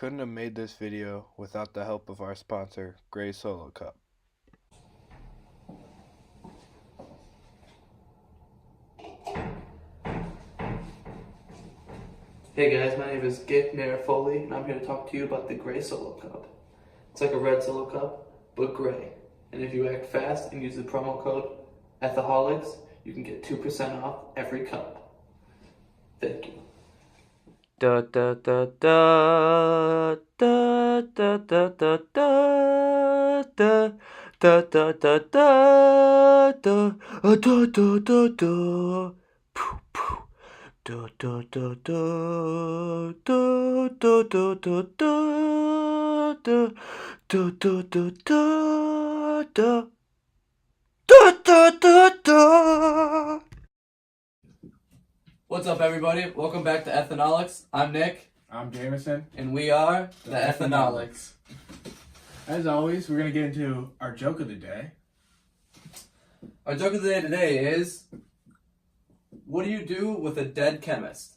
couldn't have made this video without the help of our sponsor, Gray Solo Cup. Hey guys, my name is Git Foley, and I'm here to talk to you about the Gray Solo Cup. It's like a red Solo Cup, but gray. And if you act fast and use the promo code ETHAHOLICS, you can get 2% off every cup. Thank you. Da da da da da da da da da da da da da da da da da da da. Poof poof. Da da da da da da da da da da da da da da da da da. What's up, everybody? Welcome back to Ethanolics. I'm Nick. I'm Jameson. And we are the Ethanolics. As always, we're going to get into our joke of the day. Our joke of the day today is, what do you do with a dead chemist?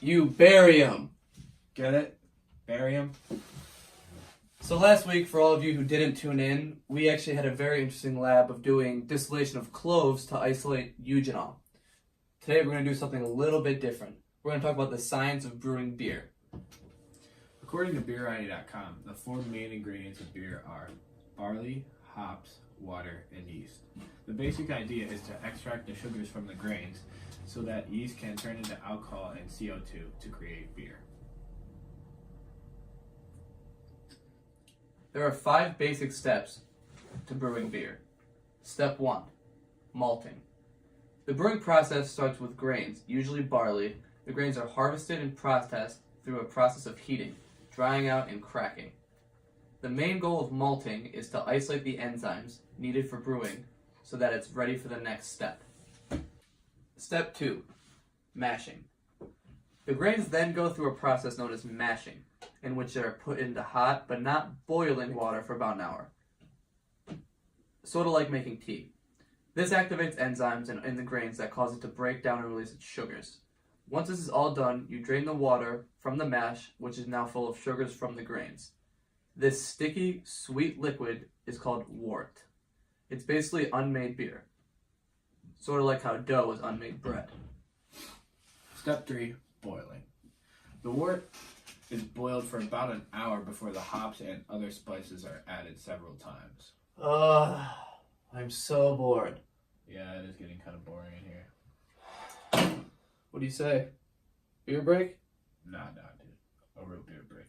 You bury him. Get it? Bury him? So last week, for all of you who didn't tune in, we actually had a very interesting lab of doing distillation of cloves to isolate eugenol. Today we're going to do something a little bit different. We're going to talk about the science of brewing beer. According to beerwriting.com, the four main ingredients of beer are barley, hops, water, and yeast. The basic idea is to extract the sugars from the grains so that yeast can turn into alcohol and CO2 to create beer. There are 5 basic steps to brewing beer. Step 1, malting. The brewing process starts with grains, usually barley. The grains are harvested and processed through a process of heating, drying out, and cracking. The main goal of malting is to isolate the enzymes needed for brewing so that it's ready for the next step. Step 2, mashing. The grains then go through a process known as mashing, in which they are put into hot but not boiling water for about an hour. Sort of like making tea. This activates enzymes in the grains that cause it to break down and release its sugars. Once this is all done, you drain the water from the mash, which is now full of sugars from the grains. This sticky, sweet liquid is called wort. It's basically unmade beer. Sort of like how dough is unmade bread. Step 3, boiling. The wort is boiled for about an hour before the hops and other spices are added several times. I'm so bored. Yeah, it is getting kind of boring in here. What do you say? Beer break? Nah, dude. A real beer break.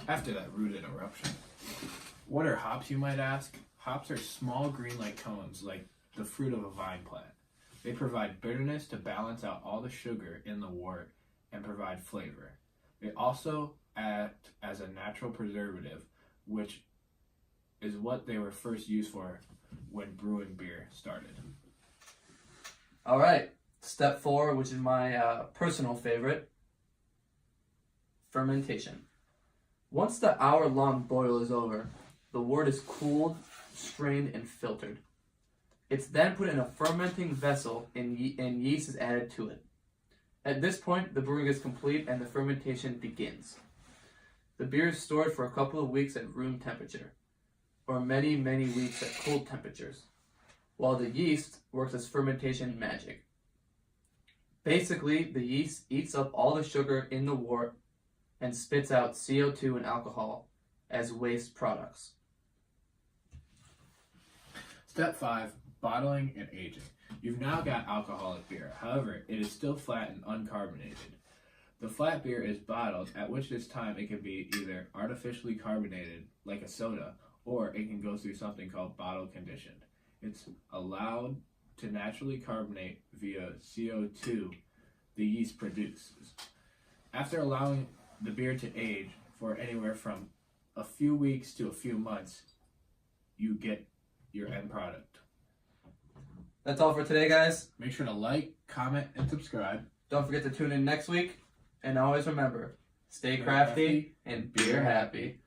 After that rude interruption. What are hops, you might ask? Hops are small green-like cones, like the fruit of a vine plant. They provide bitterness to balance out all the sugar in the wort and provide flavor. They also act as a natural preservative, which is what they were first used for when brewing beer started. All right, step 4, which is my personal favorite, fermentation. Once the hour-long boil is over, the wort is cooled, strained, and filtered. It's then put in a fermenting vessel and yeast is added to it. At this point, the brewing is complete and the fermentation begins. The beer is stored for a couple of weeks at room temperature, or many, many weeks at cold temperatures, while the yeast works as fermentation magic. Basically, the yeast eats up all the sugar in the wort and spits out CO2 and alcohol as waste products. Step 5, bottling and aging. You've now got alcoholic beer. However, it is still flat and uncarbonated. The flat beer is bottled, at which this time it can be either artificially carbonated, like a soda, or it can go through something called bottle conditioned. It's allowed to naturally carbonate via CO2 the yeast produces. After allowing the beer to age for anywhere from a few weeks to a few months, you get your end product. That's all for today, guys. Make sure to like, comment, and subscribe. Don't forget to tune in next week. And always remember, stay crafty and beer happy.